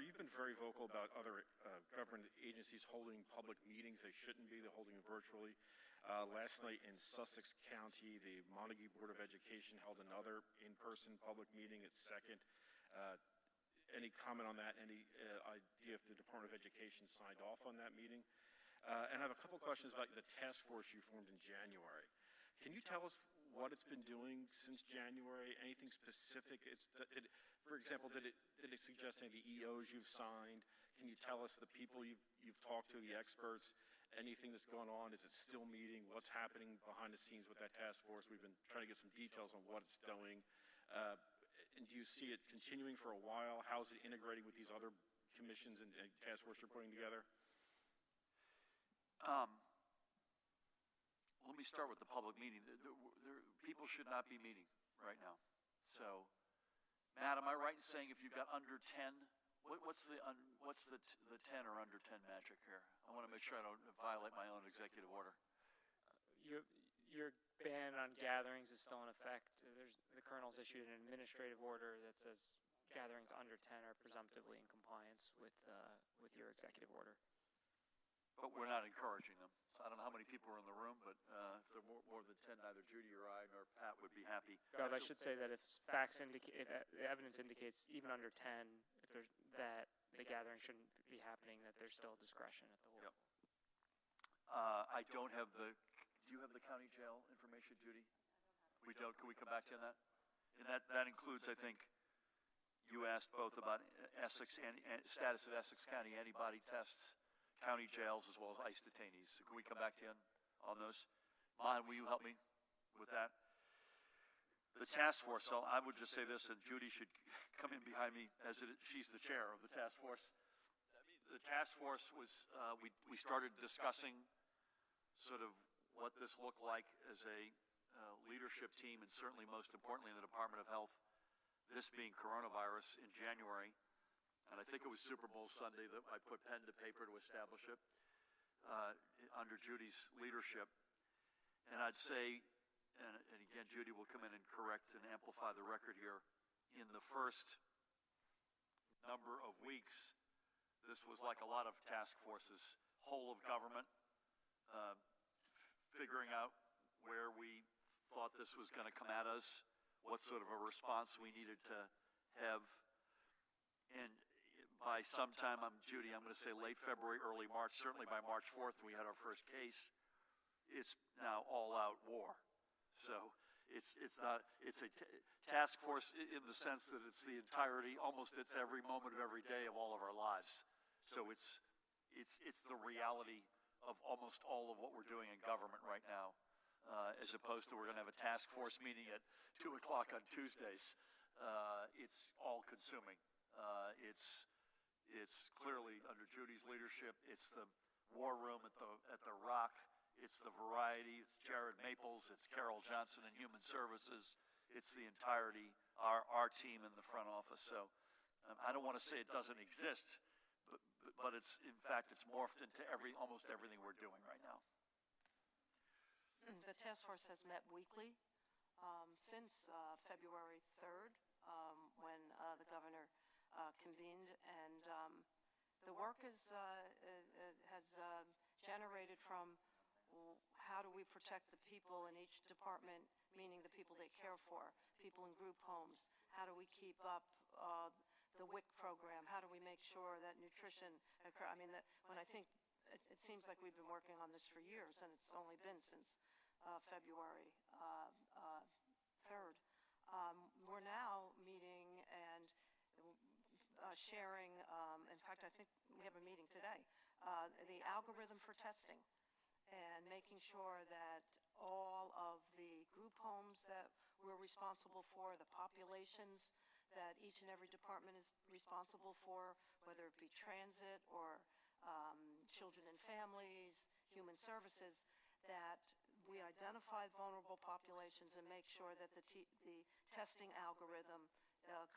you've been very vocal about other government agencies holding public meetings. They shouldn't be. They're holding them virtually. Last night in Sussex County, the Montague Board of Education held another in-person public meeting, its second. Any comment on that? Any idea if the Department of Education signed off on that meeting? And I have a couple questions about the task force you formed in January. Can you tell us what it's been doing since January? Anything specific? For example, did it suggest any of the EOs you've signed? Can you tell us the people you've talked to, the experts? Anything that's going on? Is it still meeting? What's happening behind the scenes with that task force? We've been trying to get some details on what it's doing. And do you see it continuing for a while? How's it integrating with these other commissions and task force you're putting together? Let me start with the public meeting. People should not be meeting right now. So, Matt, am I right in saying if you've got under 10, what's the 10 or under 10 metric here? I want to make sure I don't violate my own executive order. Your ban on gatherings is still in effect. The Colonel's issued an administrative order that says gatherings under 10 are presumptively in compliance with your executive order. But we're not encouraging them. So I don't know how many people are in the room, but if there are more than 10, neither Judy or I nor Pat would be happy. Gov, I should say that if the evidence indicates even under 10, that the gathering shouldn't be happening, that there's still discretion at the level. Yep. I don't have do you have the county jail information, Judy? We don't. Can we come back to you on that? And that includes, I think, you asked both about Essex and status of Essex County antibody tests, county jails, as well as ICE detainees. So can we come back to you on those? Mon, will you help me with that? The task force, so I would just say this, and Judy should come in behind me as she's the chair of the task force. The task force was, we started discussing sort of what this looked like as a leadership team, and certainly most importantly in the Department of Health, this being coronavirus in January. And I think it was Super Bowl Sunday that I put pen to paper to establish it under Judy's leadership. And I'd say, and again, Judy will come in and correct and amplify the record here, in the first number of weeks, this was like a lot of task forces, whole of government, figuring out where we thought this was going to come at us, what sort of a response we needed to have. And by sometime, Judy, I'm going to say late February, early March, certainly by March 4th, we had our first case. It's now all-out war. So it's a task force in the sense that it's the entirety, almost it's every moment of every day of all of our lives. So it's the reality of almost all of what we're doing in government right now, as opposed to we're going to have a task force meeting at 2 o'clock on Tuesdays. It's all-consuming. It's clearly under Judy's leadership. It's the war room at the Rock. It's the variety. It's Jared Maples. It's Carol Johnson in Human Services. It's the entirety, our team in the front office. So I don't want to say it doesn't exist, but it's, in fact, it's morphed into almost everything we're doing right now. The task force has met weekly since February 3rd, when the governor convened, and the work has generated from how do we protect the people in each department, meaning the people they care for, people in group homes. How do we keep up the WIC program? How do we make sure that nutrition occurs? I mean, when I think, it seems like we've been working on this for years, and it's only been since February 3rd. We're now meeting and sharing, in fact, I think we have a meeting today, the algorithm for testing, and making sure that all of the group homes that we're responsible for, the populations that each and every department is responsible for, whether it be transit or children and families, human services, that we identify vulnerable populations and make sure that the testing algorithm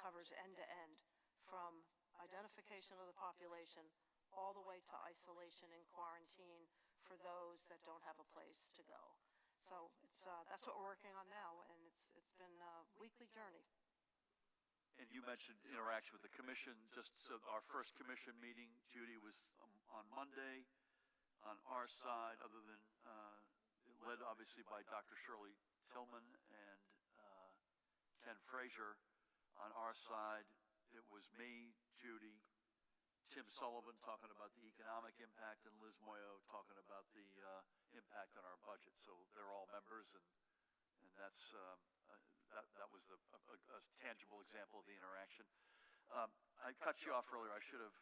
covers end-to-end, from identification of the population all the way to isolation and quarantine for those that don't have a place to go. So that's what we're working on now, and it's been a weekly journey. and you mentioned interaction with the commission, just so our first commission meeting, Judy, was on Monday. On our side, other than, led obviously by Dr. Shirley Tillman and Ken Frazier. On our side, it was me, Judy, Tim Sullivan talking about the economic impact, and Liz Moyo talking about the impact on our budget. So they're all members, and that's that was a tangible example of the interaction. I cut you off earlier. I should have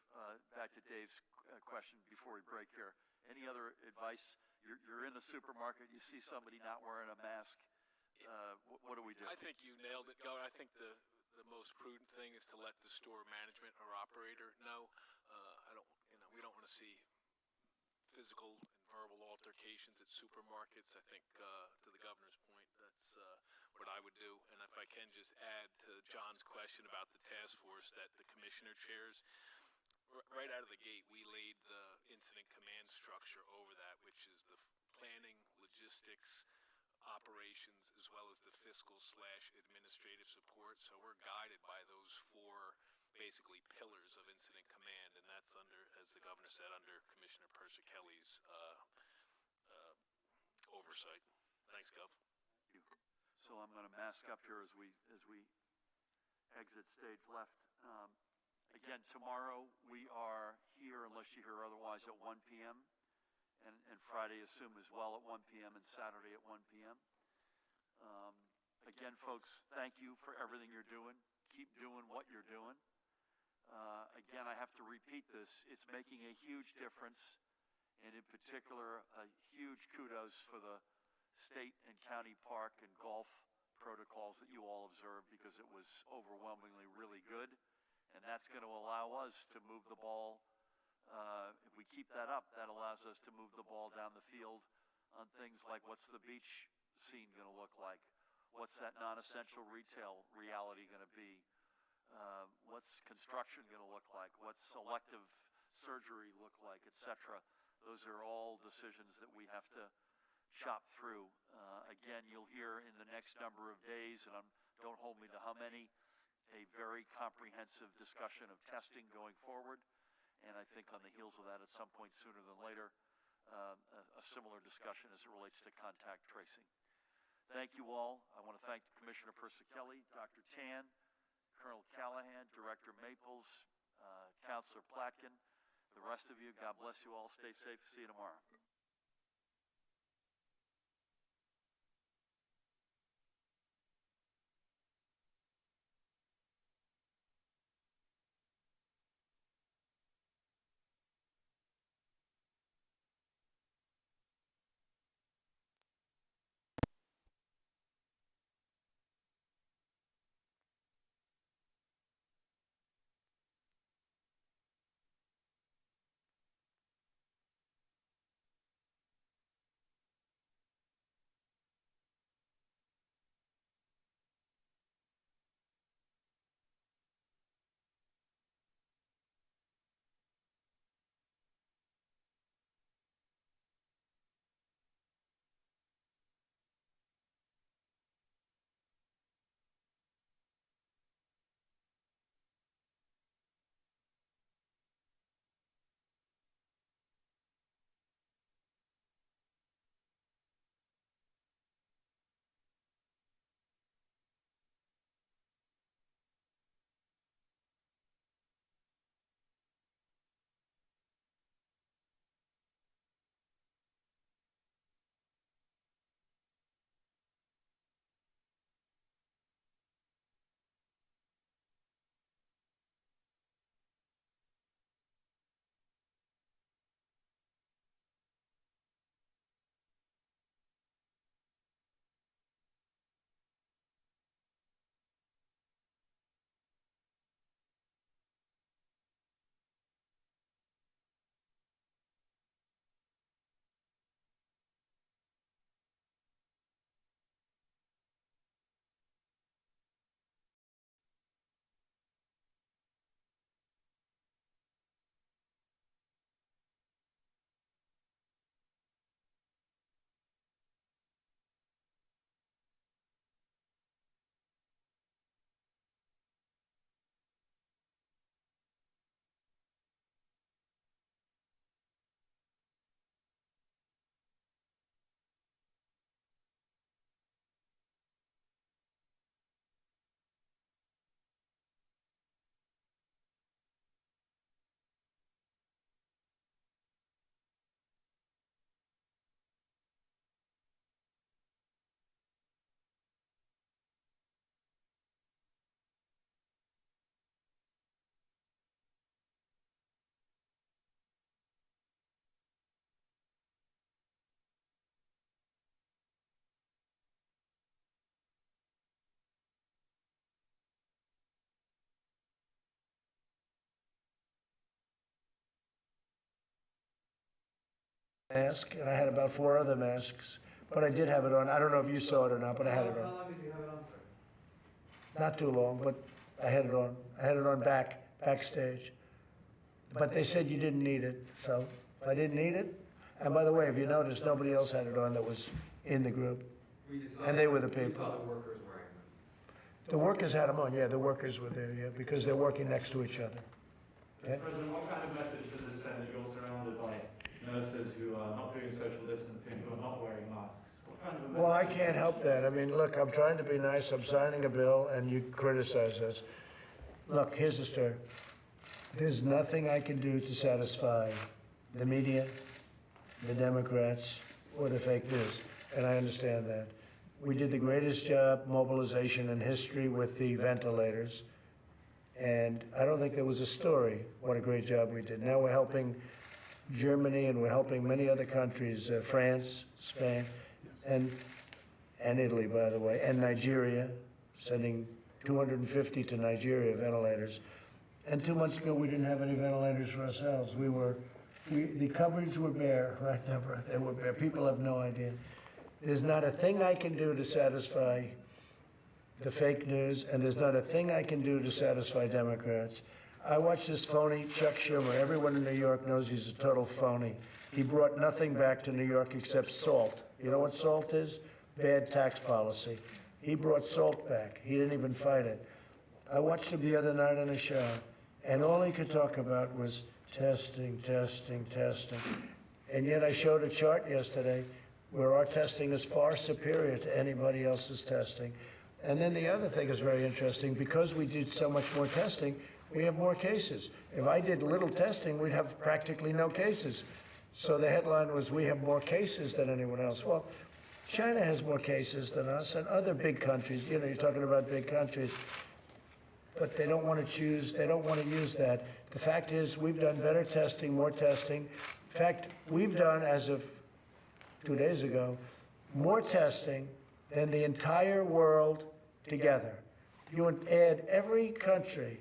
back to Dave's question before we break here. Any other advice? You're in the supermarket. You see somebody not wearing a mask. What do we do? I think you nailed it, Governor. I think the most prudent thing is to let the store management or operator know. We don't want to see physical and verbal altercations at supermarkets. I think, to the governor's point, that's what I would do. And if I can just add to John's question about the task force that the commissioner chairs, right out of the gate, we laid the incident command structure over that, which is the planning, logistics, operations, as well as the fiscal/administrative support. So we're guided by those four basically pillars of incident command, and that's under, as the governor said, under Commissioner Persicelli's oversight. Thanks, Gov. Thank you. So I'm going to mask up here as we exit stage left. Again, tomorrow we are here, unless you hear otherwise, at 1 p.m. And Friday, assume as well, at 1 p.m. and Saturday at 1 p.m. Again, folks, thank you for everything you're doing. Keep doing what you're doing. Again, I have to repeat this. It's making a huge difference, and in particular, a huge kudos for the state and county park and golf protocols that you all observed, because it was overwhelmingly really good. And that's going to allow us to move the ball. If we keep that up, that allows us to move the ball down the field on things like, what's the beach scene going to look like? What's that non-essential retail reality going to be? What's construction going to look like? What's elective surgery look like, et cetera? Those are all decisions that we have to chop through. Again, you'll hear in the next number of days, and don't hold me to how many, a very comprehensive discussion of testing going forward. And I think on the heels of that, at some point sooner than later, a similar discussion as it relates to contact tracing. Thank you all. I want to thank Commissioner Persicelli, Dr. Tan, Colonel Callahan, Director Maples, Councilor Platkin, the rest of you. God bless you all. Stay safe. See you tomorrow. mask, and I had about 4 other masks, but I did have it on. I don't know if you saw it or not, but I had it How on. long did you have it on for? Not too long, but I had it on. I had it on backstage. But they said you didn't need it, so if I didn't need it, and by the way, if you noticed, nobody else had it on that was in the group. We just saw And they were the we people. saw the workers wearing them. The workers had them on, yeah, the workers were there, yeah, because they're working next to each other. Okay? President, what kind of message does it send that you're surrounded by nurses who are not doing social distancing, who are not wearing masks? What kind of a message? Well, I can't help that. I mean, look, I'm trying to be nice, I'm signing a bill, and you criticize us. Look, here's the story. There's nothing I can do to satisfy the media, the Democrats, or the fake news, and I understand that. We did the greatest job mobilization in history with the ventilators, and I don't think there was a story what a great job we did. Now we're helping Germany, and we're helping many other countries, France, Spain, and Italy, by the way, and Nigeria, sending 250 to Nigeria ventilators. And 2 months ago, we didn't have any ventilators for ourselves. The cupboards were bare, right, Deborah? They were bare. People have no idea. There's not a thing I can do to satisfy the fake news, and there's not a thing I can do to satisfy Democrats. I watched this phony Chuck Schumer. Everyone in New York knows he's a total phony. He brought nothing back to New York except salt. You know what salt is? Bad tax policy. He brought salt back. He didn't even fight it. I watched him the other night on a show, and all he could talk about was testing, testing, testing. And yet I showed a chart yesterday where our testing is far superior to anybody else's testing. And then the other thing is very interesting. Because we did so much more testing, we have more cases. If I did little testing, we'd have practically no cases. So the headline was, we have more cases than anyone else. Well, China has more cases than us, and other big countries. You know, you're talking about big countries. But they don't want to choose, they don't want to use that. The fact is, we've done better testing, more testing. In fact, we've done, as of 2 days ago, more testing than the entire world together. You would add every country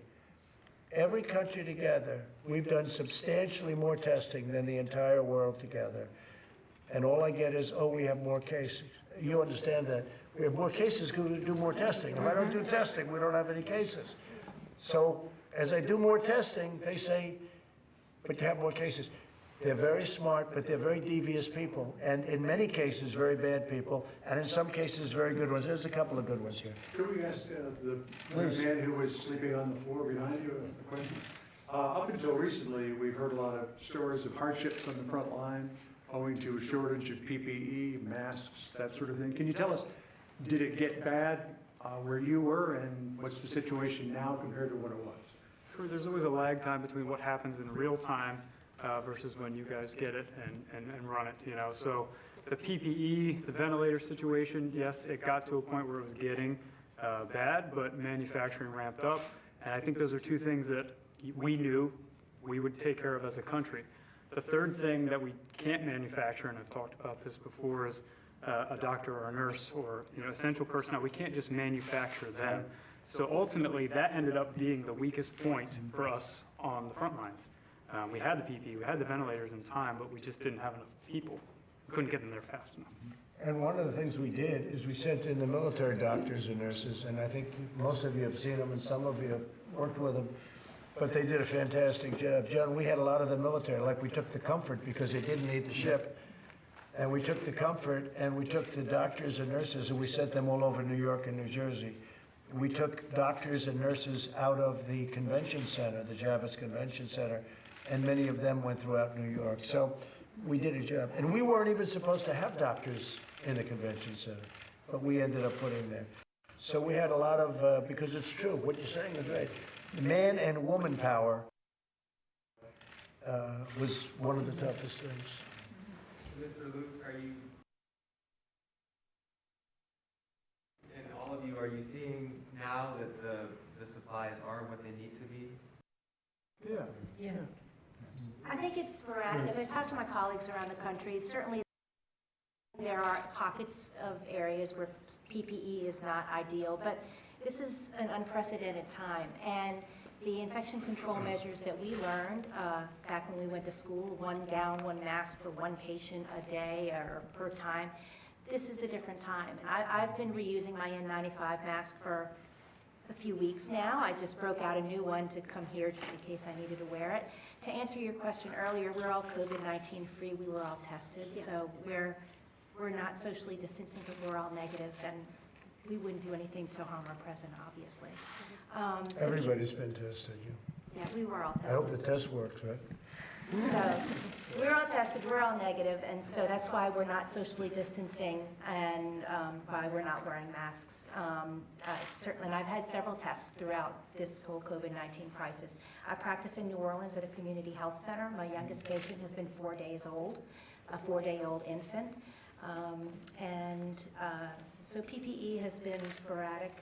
together, we've done substantially more testing than the entire world together. And all I get is, oh, we have more cases. You understand that. We have more cases because we do more testing. If I don't do testing, we don't have any cases. So as I do more testing, they say, but you have more cases. They're very smart, but they're very devious people, and in many cases, very bad people, and in some cases, very good ones. There's a couple of good ones here. Could we ask the man who was sleeping on the floor behind you a question? Up until recently, we've heard a lot of stories of hardships on the front line owing to a shortage of PPE, masks, that sort of thing. Can you tell us, did it get bad where you were, and what's the situation now compared to what it was? Sure, there's always a lag time between what happens in real time versus when you guys get it and run it, you know. So the PPE, the ventilator situation, yes, it got to a point where it was getting bad, but manufacturing ramped up. And I think those are two things that we knew we would take care of as a country. The third thing that we can't manufacture, and I've talked about this before, is a doctor or a nurse or, you know, essential personnel. We can't just manufacture them. So ultimately, that ended up being the weakest point for us on the front lines. We had the PPE, we had the ventilators in time, but we just didn't have enough people. We couldn't get them there fast enough. And one of the things we did is we sent in the military doctors and nurses, and I think most of you have seen them and some of you have worked with them, but they did a fantastic job. John, we had a lot of the military, like we took the Comfort because they didn't need the ship, and we took the Comfort and we took the doctors and nurses and we sent them all over New York and New Jersey. We took doctors and nurses out of the convention center, the Javits Convention Center, and many of them went throughout New York. So we did a job. And we weren't even supposed to have doctors in the convention center, but we ended up putting them. So we had a lot of, because it's true, what you're saying is right. Man and woman power was one of the toughest things. Mr. Luke, are you, and all of you, are you seeing now that the supplies are what they need to be? Yeah. Yes. I think it's sporadic. As I talk to my colleagues around the country, certainly there are pockets of areas where PPE is not ideal, but this is an unprecedented time. And The infection control measures that we learned back when we went to school, 1 gown, 1 mask for 1 patient a day or per time, this is a different time. And I've been reusing my N95 mask for a few weeks now. I just broke out a new one to come here just in case I needed to wear it. To answer your question earlier, we're all COVID-19 free. We were all tested, so we're not socially distancing, but we're all negative, and we wouldn't do anything to harm our president, obviously. Everybody's been tested, you. Yeah, we were all tested. I hope the test works, right? So we're all tested, we're all negative, and so that's why we're not socially distancing and why we're not wearing masks. Certainly, and I've had several tests throughout this whole COVID-19 crisis. I practice in New Orleans at a community health center. My youngest patient has been 4 days old, a 4-day-old infant. So PPE has been sporadic,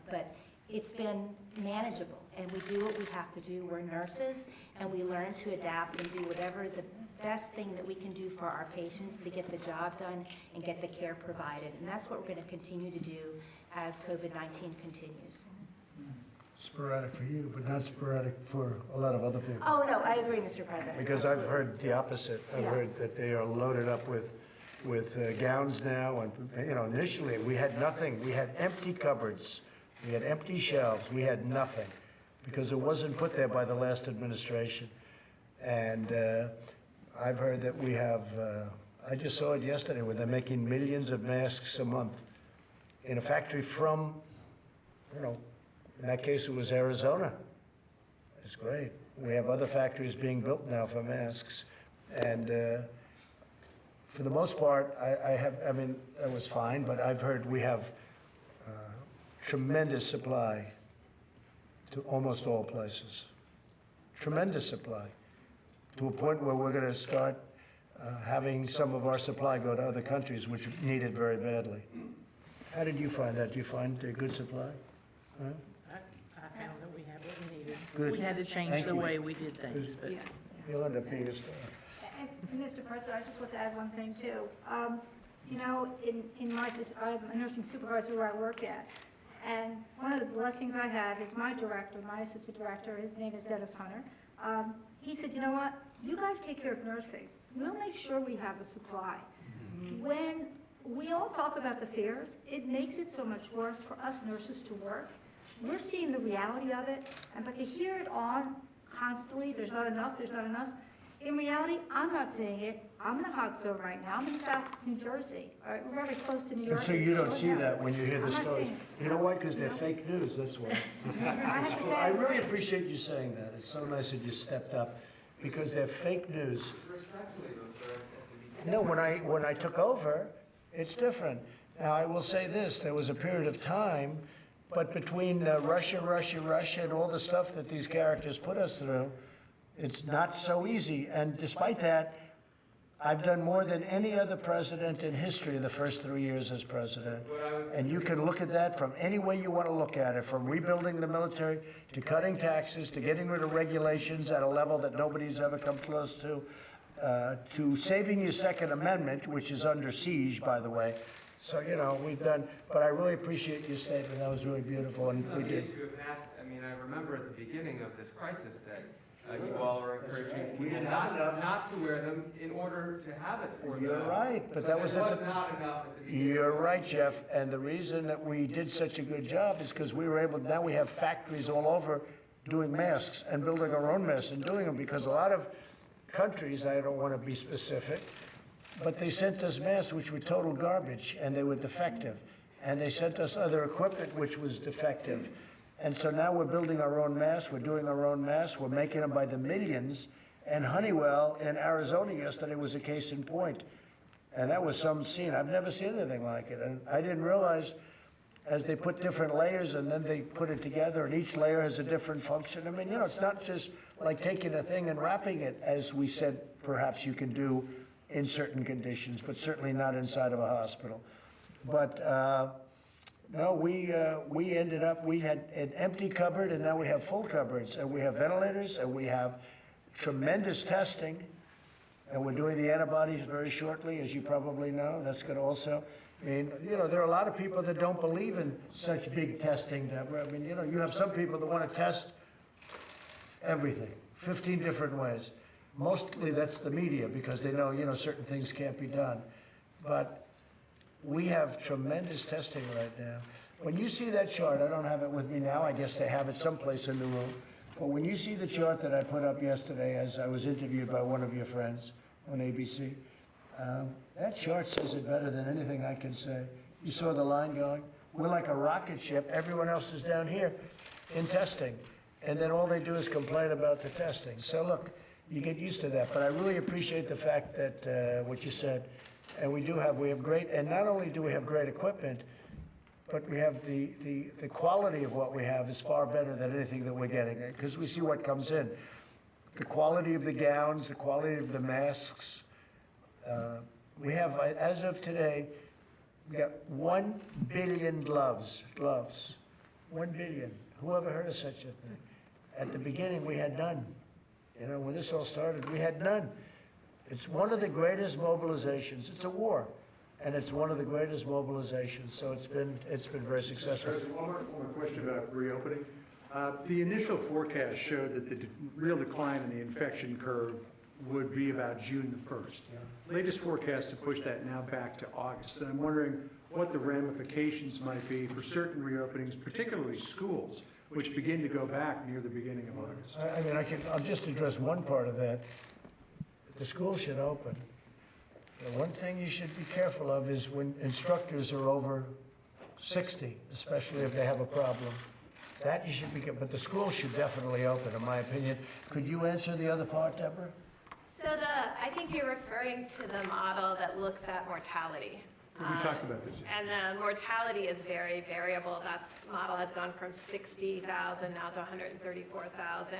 but it's been manageable, and we do what we have to do. We're nurses, and we learn to adapt and do whatever the best thing that we can do for our patients to get the job done and get the care provided. And that's what we're going to continue to do as COVID-19 continues. Sporadic for you, but not sporadic for a lot of other people. Oh, no, I agree, Mr. President. Because I've heard the opposite. I've Yeah. heard that they are loaded up with gowns now, and, you know, initially, we had nothing. We had empty cupboards. We had empty shelves. We had nothing, because it wasn't put there by the last administration. And I've heard that we have, I just saw it yesterday, where they're making millions of masks a month in a factory from, you know, in that case, it was Arizona. It's great. We have other factories being built now for masks. And for the most part, I mean, that was fine, but I've heard we have tremendous supply to almost all places. Tremendous supply, to a point where we're going to start having some of our supply go to other countries, which need it very badly. How did you find that? Did you find a good supply? Huh? I found that we had what we needed. Good. We had to change Thank the you. way we did things, but. You'll end up being a star. And Mr. President, I just want to add one thing too. You know, in my, I'm a nursing supervisor where I work at. And one of the blessings I have is my director, my assistant director, his name is Dennis Hunter. He said, you know what, you guys take care of nursing. We'll make sure we have the supply. When we all talk about the fears, it makes it so much worse for us nurses to work. We're seeing the reality of it, but to hear it on constantly, there's not enough, there's not enough. In reality, I'm not seeing it. I'm in a hot zone right now. I'm in South New Jersey. All right, we're very close to New York. And so you don't see that when you hear the I'm not stories. seeing it. You know why? Because they're fake news, that's why. I have to say, I really appreciate you saying that. It's so nice that you stepped up, because they're fake news. Respectfully, though, sir, at the No, when I took over, it's different. Now, I will say this, there was a period of time, but between Russia, and all the stuff that these characters put us through, it's not so easy. And despite that, I've done more than any other president in history in the first 3 years as president. And you can look at that from any way you want to look at it, from rebuilding the military, to cutting taxes, to getting rid of regulations at a level that nobody's ever come close to saving your Second Amendment, which is under siege, by the way. So, you know, we've done, but I really appreciate your statement. That was really beautiful, and we the did. issue of masks, I mean, I remember at the beginning of this crisis that you all were encouraging We people didn't have enough. not to wear them in order to have it for them. You're right, but that was There at was the... not enough at the beginning. You're right, Jeff, and the reason that we did such a good job is because we were able, now we have factories all over doing masks and building our own masks and doing them, because a lot of countries, I don't want to be specific, but they sent us masks which were total garbage, and they were defective. And they sent us other equipment which was defective. And so now we're building our own masks, we're doing our own masks, we're making them by the millions. And Honeywell in Arizona yesterday was a case in point. And that was some scene. I've never seen anything like it. And I didn't realize, as they put different layers and then they put it together, and each layer has a different function. I mean, you know, it's not just like taking a thing and wrapping it, as we said perhaps you can do in certain conditions, but certainly not inside of a hospital. But no, we ended up, we had an empty cupboard, and now we have full cupboards, and we have ventilators, and we have tremendous testing, and we're doing the antibodies very shortly, as you probably know. That's going to also, I mean, you know, there are a lot of people that don't believe in such big testing, Deborah. I mean, you know, you have some people that want to test everything, 15 different ways. Mostly that's the media, because they know, certain things can't be done. But we have tremendous testing right now. When you see that chart, I don't have it with me now, I guess they have it someplace in the room. But when you see the chart that I put up yesterday as I was interviewed by one of your friends on ABC, that chart says it better than anything I can say. You saw the line going? We're like a rocket ship. Everyone else is down here in testing. And then all they do is complain about the testing. So look, you get used to that. But I really appreciate the fact that, what you said, and we have great, and not only do we have great equipment, but we have the quality of what we have is far better than anything that we're getting, because we see what comes in. The quality of the gowns, the quality of the masks. We have, as of today, we got 1 billion gloves. 1 billion. Who ever heard of such a thing? At the beginning, we had none. When this all started, we had none. It's one of the greatest mobilizations. It's a war, and it's one of the greatest mobilizations. So it's been very successful. One more question about reopening. The initial forecast showed that the real decline in the infection curve would be about June the 1st. Latest forecast to push that now back to August. And I'm wondering what the ramifications might be for certain reopenings, particularly schools, which begin to go back near the beginning of August. I'll just address one part of that. The school should open. The one thing you should be careful of is when instructors are over 60, especially if they have a problem. That you should be careful, but the school should definitely open, in my opinion. Could you answer the other part, Deborah? So I think you're referring to the model that looks at mortality. We talked about this. And the mortality is very variable. That model has gone from 60,000 now to 134,000.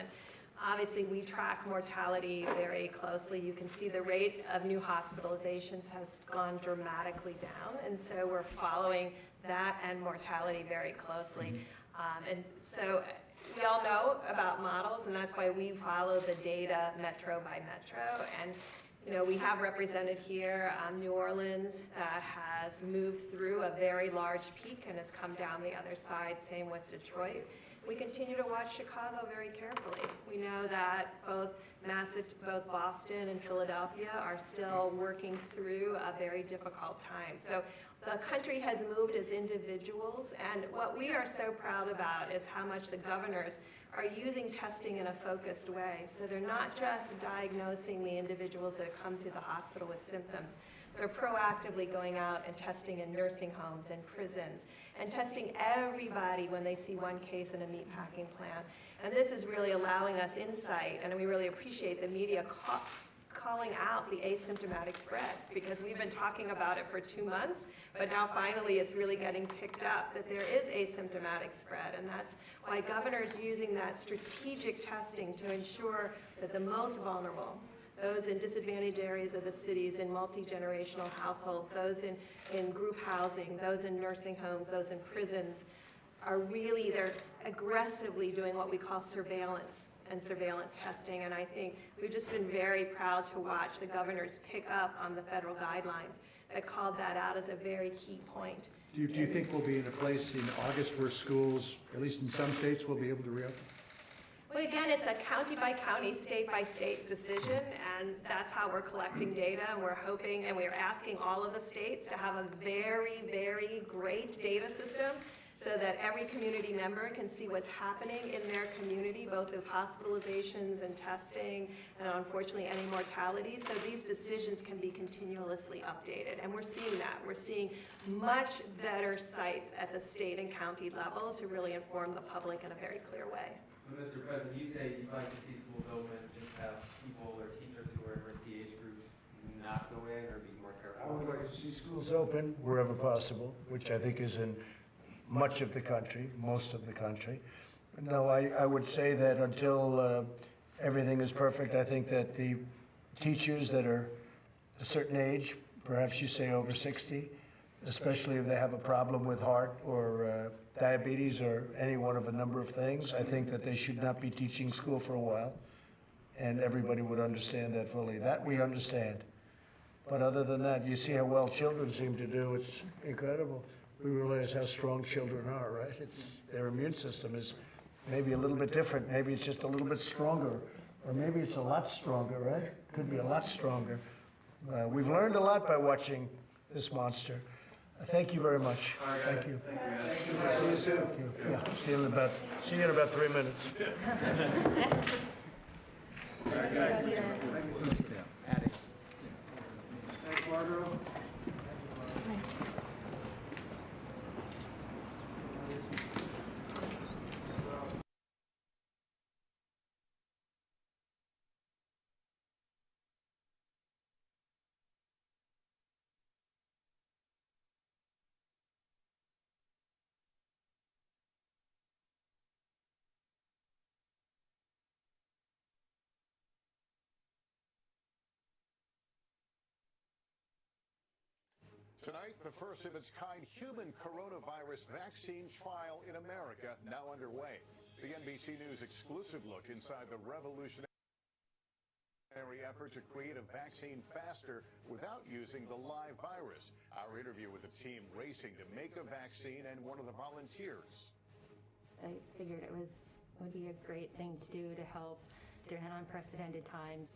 Obviously, we track mortality very closely. You can see the rate of new hospitalizations has gone dramatically down, and so we're following that and mortality very closely. And so we all know about models, and that's why we follow the data metro by metro. And we have represented here New Orleans that has moved through a very large peak and has come down the other side, same with Detroit. We continue to watch Chicago very carefully. We know that both Boston and Philadelphia are still working through a very difficult time. So the country has moved as individuals, and what we are so proud about is how much the governors are using testing in a focused way. So they're not just diagnosing the individuals that come to the hospital with symptoms. They're proactively going out and testing in nursing homes and prisons and testing everybody when they see one case in a meatpacking plant. And this is really allowing us insight, and we really appreciate the media calling out the asymptomatic spread, because we've been talking about it for 2 months, but now finally it's really getting picked up that there is asymptomatic spread, and that's why governor's using that strategic testing to ensure that the most vulnerable, those in disadvantaged areas of the cities, in multi-generational households, those in group housing, those in nursing homes, those in prisons, they're aggressively doing what we call surveillance and surveillance testing. And I think we've just been very proud to watch the governors pick up on the federal guidelines that called that out as a very key point. Do you think we'll be in a place in August where schools, at least in some states, will be able to reopen? Well, again, it's a county-by-county, state-by-state decision, and that's how we're collecting data, and we're hoping, and we're asking all of the states to have a very, very great data system so that every community member can see what's happening in their community, both with hospitalizations and testing, and unfortunately any mortality, so these decisions can be continuously updated. And we're seeing that. We're seeing much better sites at the state and county level to really inform the public in a very clear way. Well, Mr. President, you say you'd like to see schools open, just have people or teachers who are in risky age groups not go in or be more careful? I would like to see schools open wherever possible, which I think is in much of the country, most of the country. No, I would say that until everything is perfect, I think that the teachers that are a certain age, perhaps you say over 60, especially if they have a problem with heart or diabetes or any one of a number of things, I think that they should not be teaching school for a while, and everybody would understand that fully. That we understand. But other than that, you see how well children seem to do. It's incredible. We realize how strong children are, right? Their immune system is maybe a little bit different, maybe it's just a little bit stronger, or maybe it's a lot stronger, right? Could be a lot stronger. We've learned a lot by watching this monster. Thank you very much. Thank you. See you soon. Thank you. Yeah, see you in about 3 minutes. Thanks, Margot. Tonight, the first of its kind human coronavirus vaccine trial in America now underway. The NBC News exclusive look inside the revolutionary effort to create a vaccine faster without using the live virus. Our interview with the team racing to make a vaccine and one of the volunteers. I figured it would be a great thing to do to help during an unprecedented time.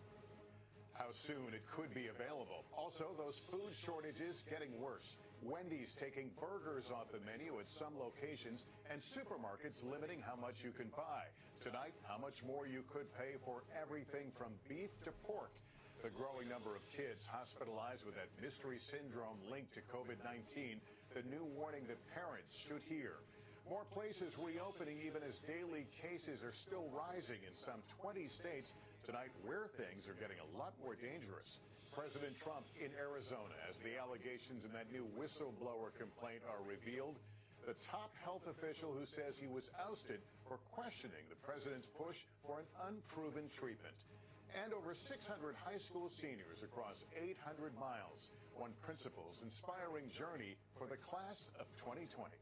How soon it could be available. Also, those food shortages getting worse. Wendy's taking burgers off the menu at some locations and supermarkets limiting how much you can buy. Tonight, how much more you could pay for everything from beef to pork. The growing number of kids hospitalized with that mystery syndrome linked to COVID-19, the new warning that parents should hear. More places reopening even as daily cases are still rising in some 20 states. Tonight, where things are getting a lot more dangerous. President Trump in Arizona as the allegations in that new whistleblower complaint are revealed. The top health official who says he was ousted for questioning the president's push for an unproven treatment. And over 600 high school seniors across 800 miles. One principal's inspiring journey for the class of 2020.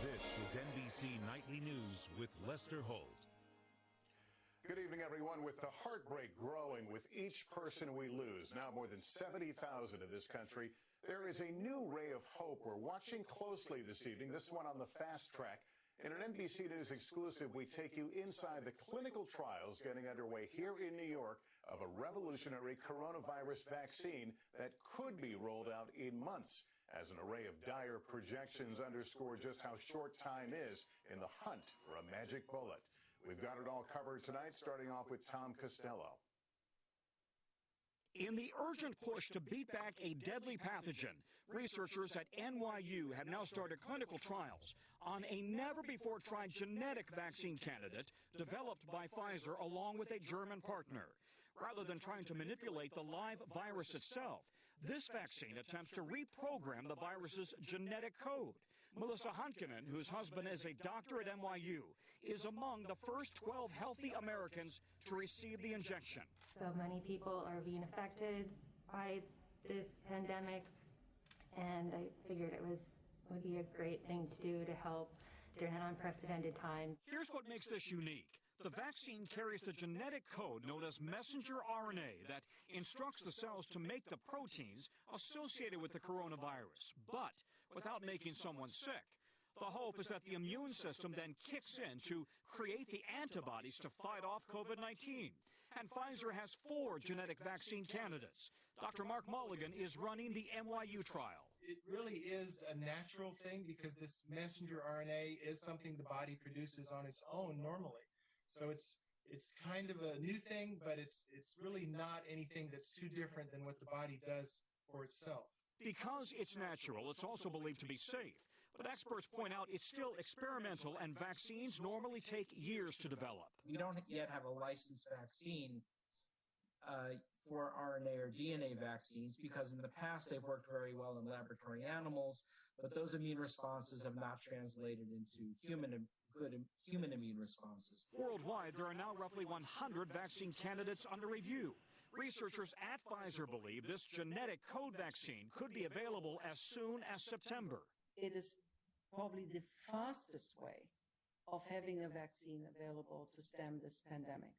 This is NBC Nightly News with Lester Holt. Good evening, everyone. With the heartbreak growing with each person we lose, now more than 70,000 in this country, there is a new ray of hope we're watching closely this evening, this one on the fast track. In an NBC News exclusive, we take you inside the clinical trials getting underway here in New York of a revolutionary coronavirus vaccine that could be rolled out in months, as an array of dire projections underscore just how short time is in the hunt for a magic bullet. We've got it all covered tonight, starting off with Tom Costello. In the urgent push to beat back a deadly pathogen, researchers at NYU have now started clinical trials on a never-before-tried genetic vaccine candidate developed by Pfizer along with a German partner. Rather than trying to manipulate the live virus itself, this vaccine attempts to reprogram the virus's genetic code. Melissa Hankinen, whose husband is a doctor at NYU, is among the first 12 healthy Americans to receive the injection. So many people are being affected by this pandemic, and I figured it would be a great thing to do to help during an unprecedented time. Here's what makes this unique. The vaccine carries the genetic code known as messenger RNA that instructs the cells to make the proteins associated with the coronavirus, but without making someone sick. The hope is that the immune system then kicks in to create the antibodies to fight off COVID-19. And Pfizer has 4 genetic vaccine candidates. Dr. Mark Mulligan is running the NYU trial. It really is a natural thing because this messenger RNA is something the body produces on its own normally. So it's kind of a new thing, but it's really not anything that's too different than what the body does for itself. Because it's natural, it's also believed to be safe. But experts point out it's still experimental and vaccines normally take years to develop. We don't yet have a licensed vaccine for RNA or DNA vaccines because in the past they've worked very well in laboratory animals, but those immune responses have not translated into good human immune responses. Worldwide, there are now roughly 100 vaccine candidates under review. Researchers at Pfizer believe this genetic code vaccine could be available as soon as September. It is probably the fastest way of having a vaccine available to stem this pandemic.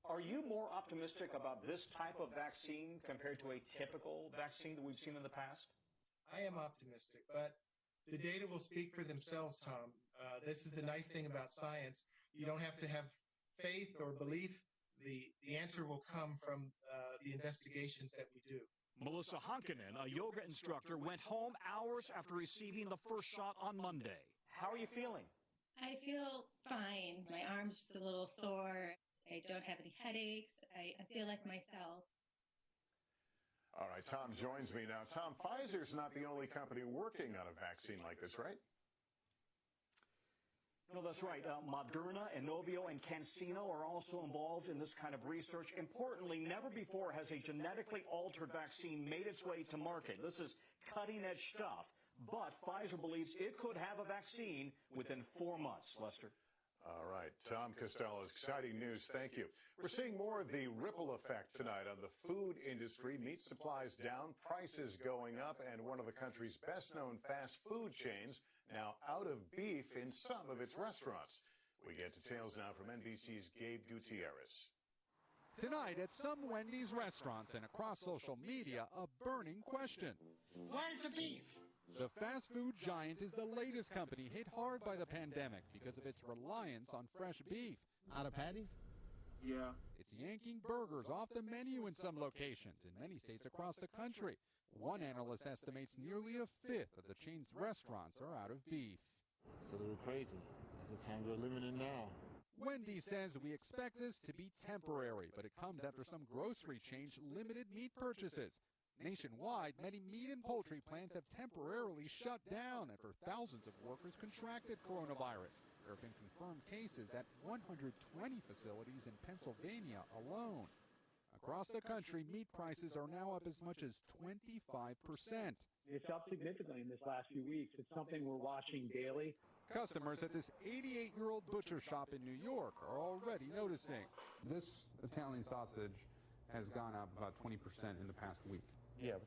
Are you more optimistic about this type of vaccine compared to a typical vaccine that we've seen in the past? I am optimistic, but the data will speak for themselves, Tom. This is the nice thing about science. You don't have to have faith or belief. The answer will come from the investigations that we do. Melissa Honkanen, a yoga instructor, went home hours after receiving the first shot on Monday. How are you feeling? I feel fine. My arm's just a little sore. I don't have any headaches. I feel like myself. All right, Tom joins me now. Tom, Pfizer's not the only company working on a vaccine like this, right? No, that's right. Moderna, Inovio, and CanSino are also involved in this kind of research. Importantly, never before has a genetically altered vaccine made its way to market. This is cutting-edge stuff. But Pfizer believes it could have a vaccine within 4 months. Lester? All right, Tom Costello, exciting news. Thank you. We're seeing more of the ripple effect tonight on the food industry. Meat supplies down, prices going up, and one of the country's best-known fast food chains now out of beef in some of its restaurants. We get details now from NBC's Gabe Gutierrez. Tonight at some Wendy's restaurants and across social media, a burning question. Where's the beef? The fast food giant is the latest company hit hard by the pandemic because of its reliance on fresh beef. Out of patties? Yeah. It's yanking burgers off the menu in some locations in many states across the country. One analyst estimates nearly a fifth of the chain's restaurants are out of beef. It's a little crazy. It's the time we're living in now. Wendy says we expect this to be temporary, but it comes after some grocery chains limited meat purchases. Nationwide, many meat and poultry plants have temporarily shut down after thousands of workers contracted coronavirus. There have been confirmed cases at 120 facilities in Pennsylvania alone. Across the country, meat prices are now up as much as 25%. It's up significantly in this last few weeks. It's something we're watching daily. Customers at this 88-year-old butcher shop in New York are already noticing. This Italian sausage has gone up about 20% in the past week. Yeah.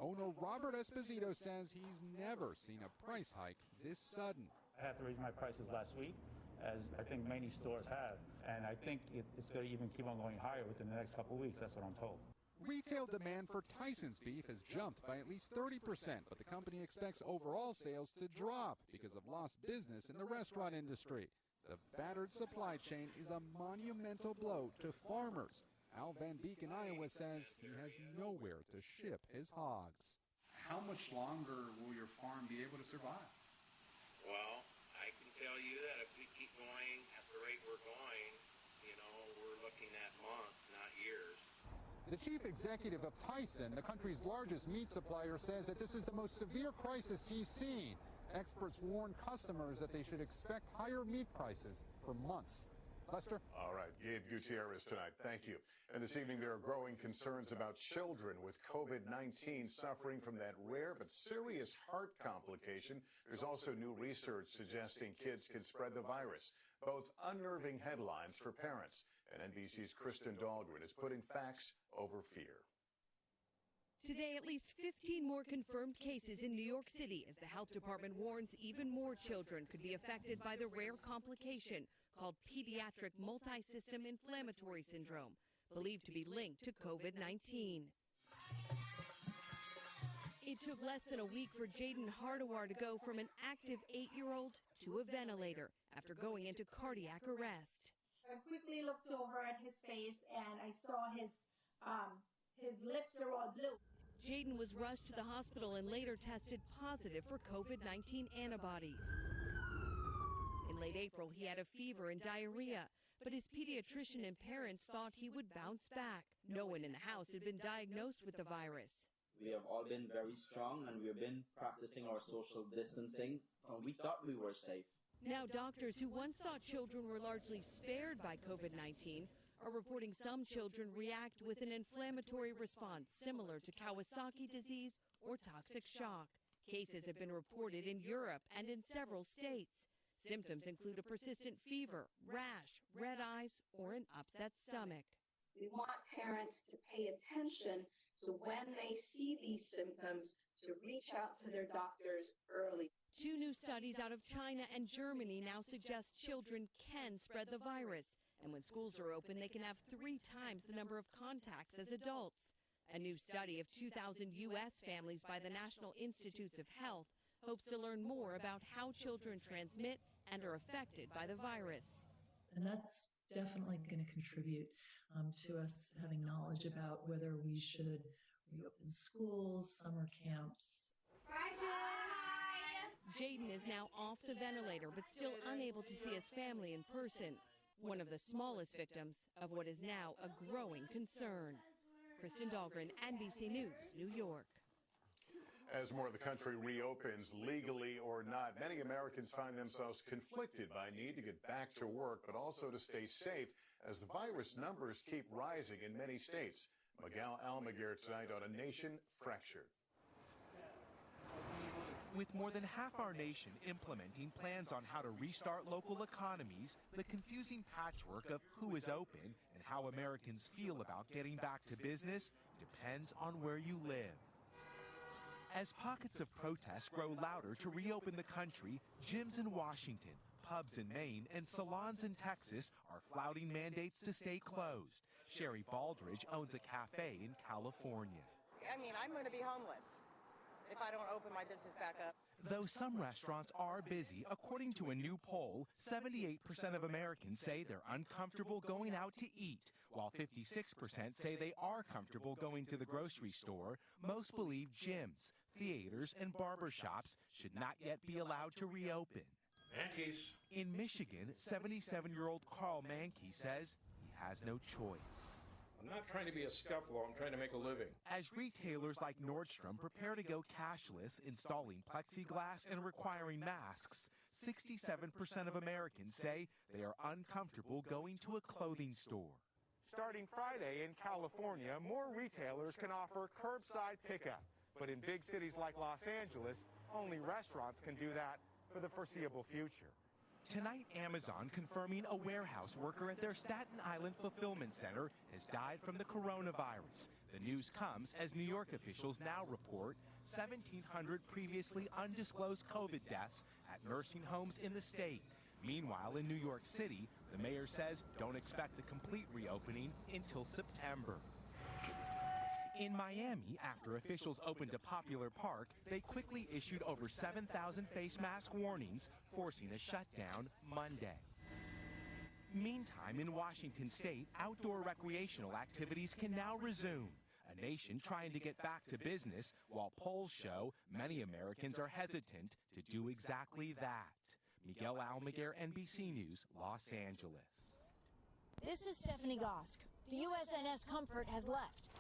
Owner Robert Esposito says he's never seen a price hike this sudden. I had to raise my prices last week, as I think many stores have, and I think it's going to even keep on going higher within the next couple of weeks. That's what I'm told. Retail demand for Tyson's beef has jumped by at least 30%, but the company expects overall sales to drop because of lost business in the restaurant industry. The battered supply chain is a monumental blow to farmers. Al Van Beek in Iowa says he has nowhere to ship his hogs. How much longer will your farm be able to survive? Well, I can tell you that if we keep going at the rate we're going, we're looking at months, not years. The chief executive of Tyson, the country's largest meat supplier, says that this is the most severe crisis he's seen. Experts warn customers that they should expect higher meat prices for months. Lester? All right, Gabe Gutierrez tonight. Thank you. And this evening, there are growing concerns about children with COVID-19 suffering from that rare but serious heart complication. There's also new research suggesting kids can spread the virus. Both unnerving headlines for parents. And NBC's Kristen Dahlgren is putting facts over fear. Today, at least 15 more confirmed cases in New York City as the health department warns even more children could be affected by the rare complication called pediatric multisystem inflammatory syndrome, believed to be linked to COVID-19. It took less than a week for Jaden Hardawar to go from an active 8-year-old to a ventilator after going into cardiac arrest. I quickly looked over at his face and I saw his lips are all blue. Jaden was rushed to the hospital and later tested positive for COVID-19 antibodies. In late April, he had a fever and diarrhea, but his pediatrician and parents thought he would bounce back. No one in the house had been diagnosed with the virus. We have all been very strong and we've been practicing our social distancing, and we thought we were safe. Now doctors who once thought children were largely spared by COVID-19 are reporting some children react with an inflammatory response similar to Kawasaki disease or toxic shock. Cases have been reported in Europe and in several states. Symptoms include a persistent fever, rash, red eyes, or an upset stomach. We want parents to pay attention to when they see these symptoms to reach out to their doctors early. 2 new studies out of China and Germany now suggest children can spread the virus. And when schools are open, they can have 3 times the number of contacts as adults. A new study of 2,000 U.S. families by the National Institutes of Health hopes to learn more about how children transmit and are affected by the virus. And that's definitely going to contribute to us having knowledge about whether we should reopen schools, summer camps. Jaden is now off the ventilator, but still unable to see his family in person. One of the smallest victims of what is now a growing concern. Kristen Dahlgren, NBC News, New York. As more of the country reopens, legally or not, many Americans find themselves conflicted by a need to get back to work, but also to stay safe as the virus numbers keep rising in many states. Miguel Almaguer tonight on A Nation Fractured. With more than half our nation implementing plans on how to restart local economies, the confusing patchwork of who is open and how Americans feel about getting back to business depends on where you live. As pockets of protest grow louder to reopen the country, gyms in Washington, pubs in Maine, and salons in Texas are flouting mandates to stay closed. Sherry Baldridge owns a cafe in California. I mean, I'm going to be homeless if I don't open my business back up. Though some restaurants are busy, according to a new poll, 78% of Americans say they're uncomfortable going out to eat, while 56% say they are comfortable going to the grocery store. Most believe gyms, theaters, and barbershops should not yet be allowed to reopen. Yankees. In Michigan, 77-year-old Carl Mankey says he has no choice. I'm not trying to be a scuffler, I'm trying to make a living. As retailers like Nordstrom prepare to go cashless, installing plexiglass and requiring masks, 67% of Americans say they are uncomfortable going to a clothing store. Starting Friday in California, more retailers can offer curbside pickup. But in big cities like Los Angeles, only restaurants can do that for the foreseeable future. Tonight, Amazon confirming a warehouse worker at their Staten Island fulfillment center has died from the coronavirus. The news comes as New York officials now report 1,700 previously undisclosed COVID deaths at nursing homes in the state. Meanwhile, in New York City, the mayor says don't expect a complete reopening until September. In Miami, after officials opened a popular park, they quickly issued over 7,000 face mask warnings, forcing a shutdown Monday. Meantime, in Washington state, outdoor recreational activities can now resume. A nation trying to get back to business, while polls show many Americans are hesitant to do exactly that. Miguel Almaguer, NBC News, Los Angeles. This is Stephanie Gosk. The USNS Comfort has left.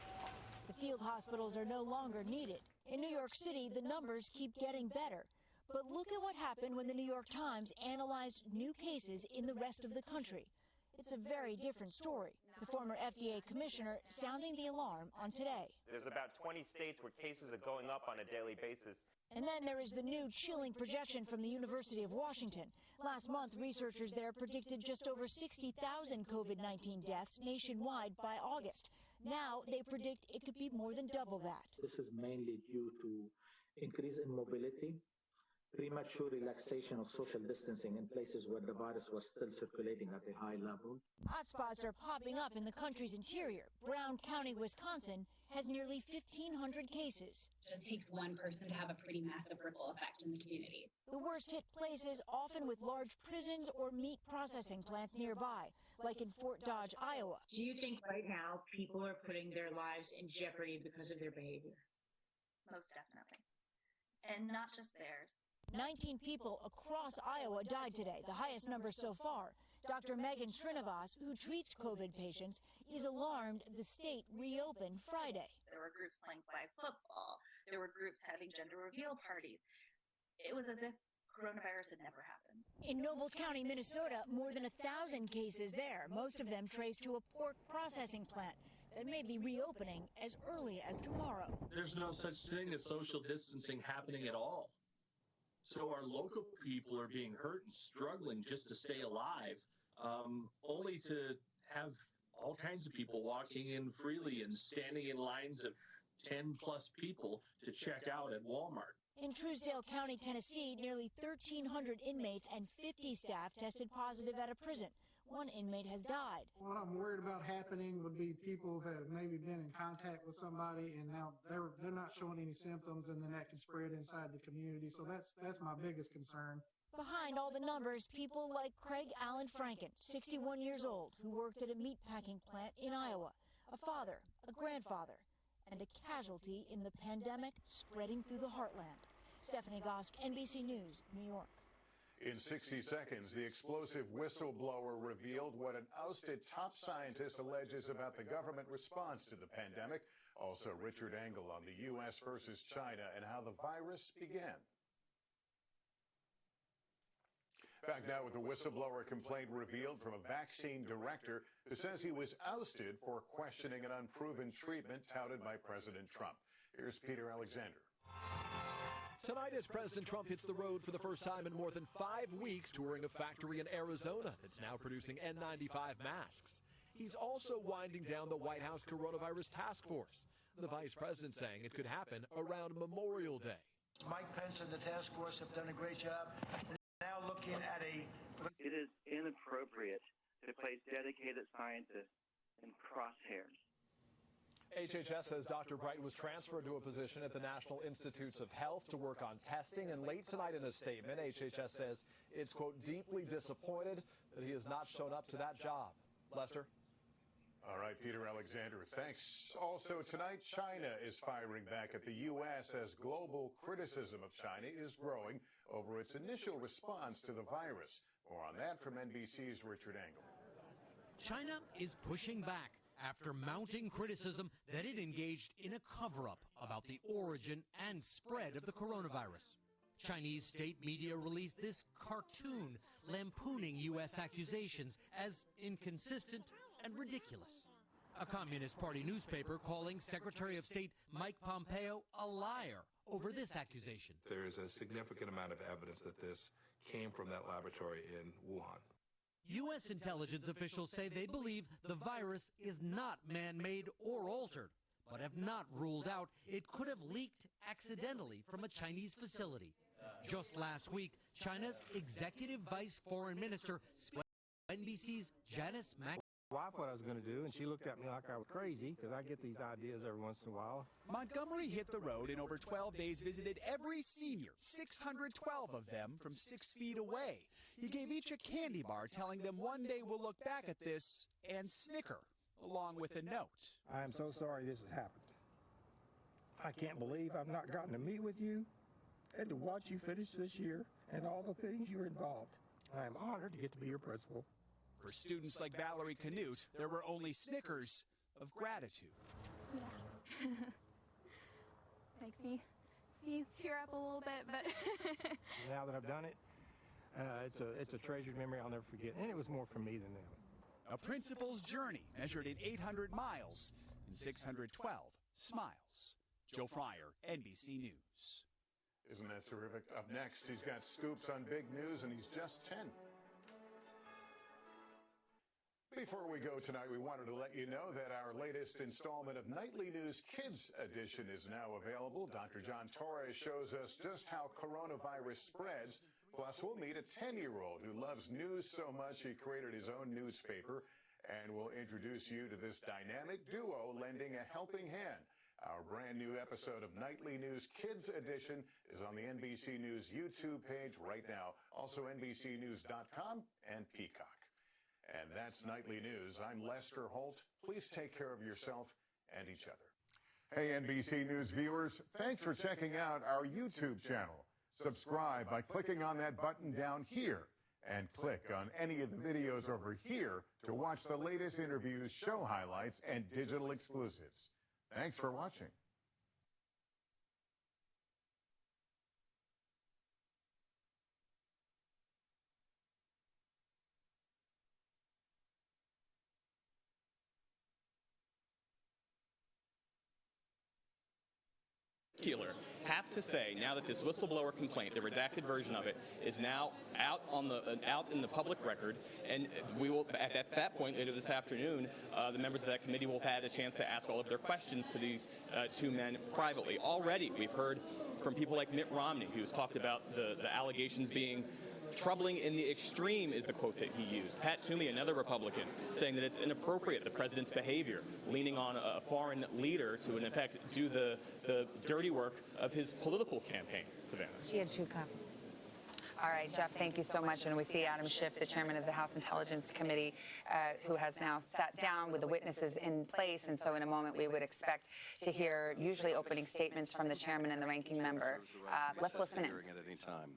The field hospitals are no longer needed. In New York City, the numbers keep getting better. But look at what happened when the New York Times analyzed new cases in the rest of the country. It's a very different story. The former FDA commissioner sounding the alarm on Today. There's about 20 states where cases are going up on a daily basis. And then there is the new chilling projection from the University of Washington. Last month, researchers there predicted just over 60,000 COVID-19 deaths nationwide by August. Now they predict it could be more than double that. This is mainly due to increase in mobility, premature relaxation of social distancing in places where the virus was still circulating at a high level. Hotspots are popping up in the country's interior. Brown County, Wisconsin, has nearly 1,500 cases. It just takes one person to have a pretty massive ripple effect in the community. The worst hit places, often with large prisons or meat processing plants nearby, like in Fort Dodge, Iowa. Do you think right now people are putting their lives in jeopardy because of their behavior? Most definitely. And not just theirs. 19 people across Iowa died today, the highest number so far. Dr. Megan Srinivas, who treats COVID patients, is alarmed the state reopened Friday. There were groups playing flag football. There were groups having gender reveal parties. It was as if coronavirus had never happened. In Nobles County, Minnesota, more than 1,000 cases there, most of them traced to a pork processing plant that may be reopening as early as tomorrow. There's no such thing as social distancing happening at all. So our local people are being hurt and struggling just to stay alive, only to have all kinds of people walking in freely and standing in lines of 10 plus people to check out at Walmart. In Truesdale County, Tennessee, nearly 1,300 inmates and 50 staff tested positive at a prison. one inmate has died. What I'm worried about happening would be people that have maybe been in contact with somebody and now they're not showing any symptoms, and then that can spread inside the community. So that's my biggest concern. Behind all the numbers, people like Craig Allen Franken, 61 years old, who worked at a meatpacking plant in Iowa, a father, a grandfather, and a casualty in the pandemic spreading through the heartland. Stephanie Gosk, NBC News, New York. In 60 seconds, the explosive whistleblower revealed what an ousted top scientist alleges about the government response to the pandemic. Also, Richard Engel on the U.S. versus China and how the virus began. Back now with the whistleblower complaint revealed from a vaccine director who says he was ousted for questioning an unproven treatment touted by President Trump. Here's Peter Alexander. Tonight, as President Trump hits the road for the first time in more than 5 weeks, touring a factory in Arizona that's now producing N95 masks. He's also winding down the White House coronavirus task force. The vice president saying it could happen around Memorial Day. Mike Pence and the task force have done a great job. Now looking at It is inappropriate to place dedicated scientists in crosshairs. HHS says Dr. Bright was transferred to a position at the National Institutes of Health to work on testing. And late tonight in a statement, HHS says it's, quote, deeply disappointed that he has not shown up to that job. Lester? All right, Peter Alexander, thanks. Also tonight, China is firing back at the U.S. as global criticism of China is growing over its initial response to the virus. More on that from NBC's Richard Engel. China is pushing back after mounting criticism that it engaged in a cover-up about the origin and spread of the coronavirus. Chinese state media released this cartoon lampooning U.S. accusations as inconsistent and ridiculous. A Communist Party newspaper calling Secretary of State Mike Pompeo a liar over this accusation. There is a significant amount of evidence that this came from that laboratory in Wuhan. U.S. intelligence officials say they believe the virus is not man-made or altered, but have not ruled out it could have leaked accidentally from a Chinese facility. Just last week, China's executive vice foreign minister spoke to NBC's Janice Mac. Wife what I was going to do, and she looked at me like I was crazy because I get these ideas every once in a while. Montgomery hit the road and over 12 days visited every senior, 612 of them from 6 feet away. He gave each a candy bar, telling them one day we'll look back at this and snicker, along with a note. I am so sorry this has happened. I can't believe I've not gotten to meet with you and to watch you finish this year and all the things you're involved. I am honored to get to be your principal. For students like Valerie Canute, there were only snickers of gratitude. Yeah. Makes me tear up a little bit, but now that I've done it, it's a treasured memory I'll never forget, and it was more for me than them. A principal's journey measured in 800 miles and 612 smiles. Joe Fryer, NBC News. Isn't that terrific? Up next, he's got scoops on big news, and he's just 10. Before we go tonight, we wanted to let you know that our latest installment of Nightly News Kids Edition is now available. Dr. John Torres shows us just how coronavirus spreads. Plus, we'll meet a 10-year-old who loves news so much he created his own newspaper. And we'll introduce you to this dynamic duo lending a helping hand. Our brand new episode of Nightly News Kids Edition is on the NBC News YouTube page right now. Also, NBCnews.com and Peacock. And that's Nightly News. I'm Lester Holt. Please take care of yourself and each other. Hey, NBC News viewers, thanks for checking out our YouTube channel. Subscribe by clicking on that button down here and click on any of the videos over here to watch the latest interviews, show highlights, and digital exclusives. Thanks for watching. Have to say, now that this whistleblower complaint, the redacted version of it, is now out in the public record, and we will at that point later this afternoon, the members of that committee will have had a chance to ask all of their questions to these two men privately. Already, we've heard from people like Mitt Romney, who's talked about the allegations being Troubling in the extreme is the quote that he used. Pat Toomey, another Republican, saying that it's inappropriate, the president's behavior, leaning on a foreign leader to, in effect, do the dirty work of his political campaign. Savannah. She had 2 copies. All right, Jeff, thank you so much. And we see Adam Schiff, the chairman of the House Intelligence Committee, who has now sat down with the witnesses in place. And so in a moment, we would expect to hear usually opening statements from the chairman and the ranking member. Let's listen in. At any time.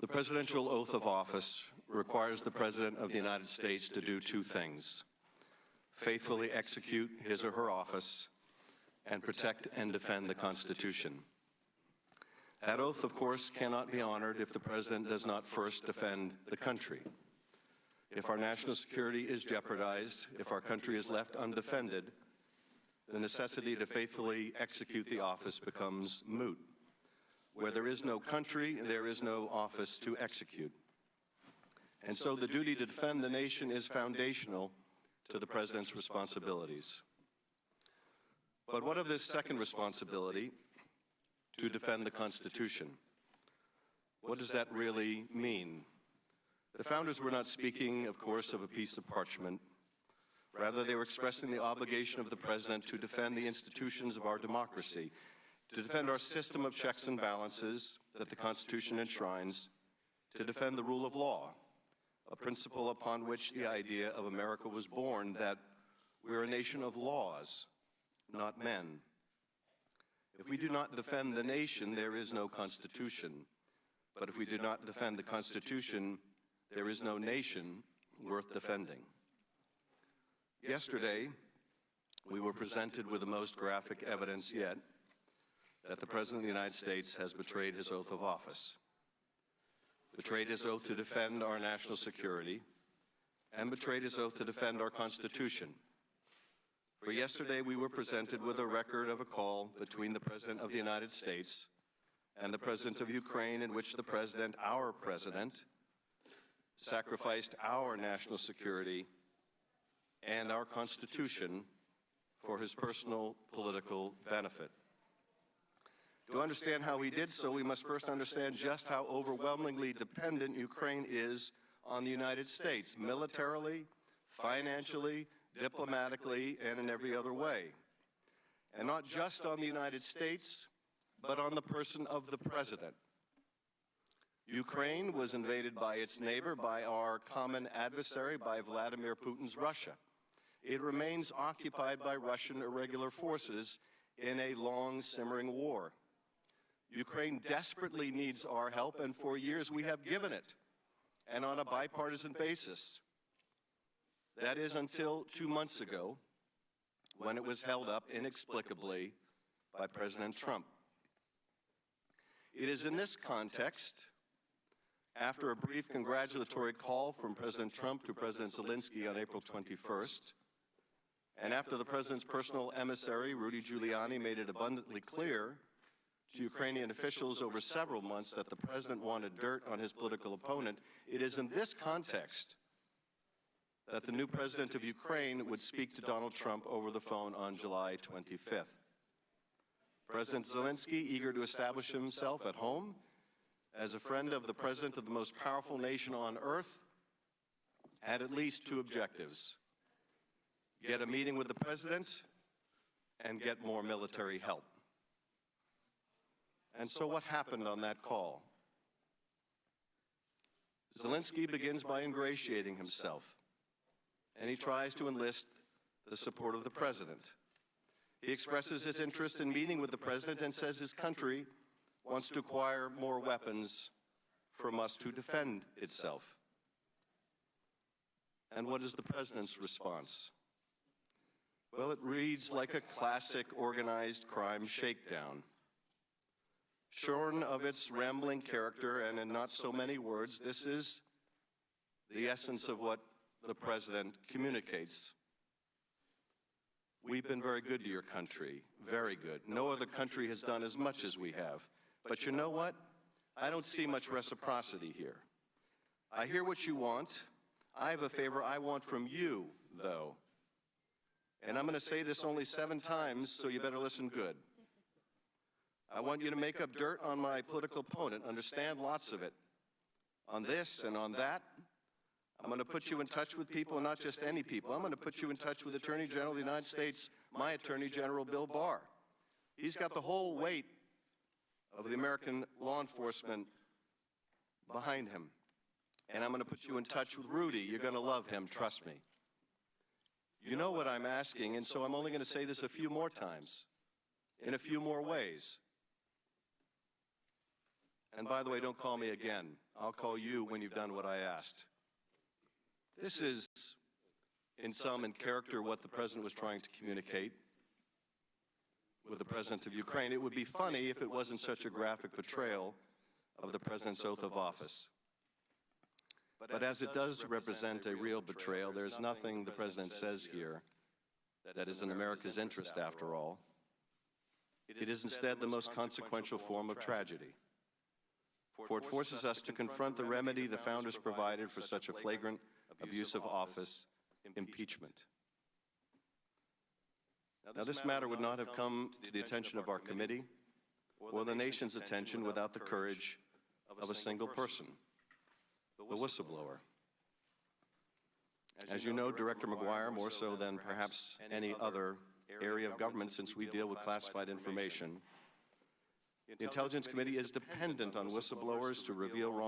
The presidential oath of office requires the President of the United States to do 2 things: faithfully execute his or her office and protect and defend the Constitution. That oath, of course, cannot be honored if the President does not first defend the country. If our national security is jeopardized, if our country is left undefended, the necessity to faithfully execute the office becomes moot. Where there is no country, there is no office to execute. And so the duty to defend the nation is foundational to the President's responsibilities. But what of this second responsibility, to defend the Constitution? What does that really mean? The founders were not speaking, of course, of a piece of parchment. Rather, they were expressing the obligation of the President to defend the institutions of our democracy, to defend our system of checks and balances that the Constitution enshrines, to defend the rule of law, a principle upon which the idea of America was born, that we're a nation of laws, not men. If we do not defend the nation, there is no Constitution. But if we do not defend the Constitution, there is no nation worth defending. Yesterday, we were presented with the most graphic evidence yet that the President of the United States has betrayed his oath of office, betrayed his oath to defend our national security, and betrayed his oath to defend our Constitution. For yesterday, we were presented with a record of a call between the President of the United States and the President of Ukraine, in which the President, our President, sacrificed our national security and our Constitution for his personal political benefit. To understand how he did so, we must first understand just how overwhelmingly dependent Ukraine is on the United States, militarily, financially, diplomatically, and in every other way. And not just on the United States, but on the person of the President. Ukraine was invaded by its neighbor, by our common adversary, by Vladimir Putin's Russia. It remains occupied by Russian irregular forces in a long simmering war. Ukraine desperately needs our help, and for years we have given it, and on a bipartisan basis. That is until 2 months ago, when it was held up inexplicably by President Trump. It is in this context, after a brief congratulatory call from President Trump to President Zelensky on April 21st, and after the President's personal emissary, Rudy Giuliani, made it abundantly clear to Ukrainian officials over several months that the President wanted dirt on his political opponent, it is in this context that the new President of Ukraine would speak to Donald Trump over the phone on July 25th. President Zelensky, eager to establish himself at home as a friend of the President of the most powerful nation on earth, had at least 2 objectives: get a meeting with the President and get more military help. And so what happened on that call? Zelensky begins by ingratiating himself, and he tries to enlist the support of the President. He expresses his interest in meeting with the President and says his country wants to acquire more weapons from us to defend itself. And what is the President's response? Well, it reads like a classic organized crime shakedown. Shorn of its rambling character and in not so many words, this is the essence of what the President communicates. We've been very good to your country, very good. No other country has done as much as we have. But you know what? I don't see much reciprocity here. I hear what you want. I have a favor I want from you, though. And I'm going to say this only 7 times, so you better listen good. I want you to make up dirt on my political opponent, understand lots of it. On this and on that, I'm going to put you in touch with people, and not just any people. I'm going to put you in touch with Attorney General of the United States, my Attorney General, Bill Barr. He's got the whole weight of the American law enforcement behind him. And I'm going to put you in touch with Rudy. You're going to love him, trust me. You know what I'm asking, and so I'm only going to say this a few more times, in a few more ways. And by the way, don't call me again. I'll call you when you've done what I asked. This is, in sum, in character, what the President was trying to communicate with the President of Ukraine. It would be funny if it wasn't such a graphic portrayal of the President's oath of office. But as it does represent a real betrayal, there's nothing the President says here that is in America's interest, after all. It is instead the most consequential form of tragedy, for it forces us to confront the remedy the Founders provided for such a flagrant abuse of office, impeachment. Now, this matter would not have come to the attention of our committee or the nation's attention without the courage of a single person, the whistleblower. As you know, Director McGuire, more so than perhaps any other area of government since we deal with classified information, the Intelligence Committee is dependent on whistleblowers to reveal wrong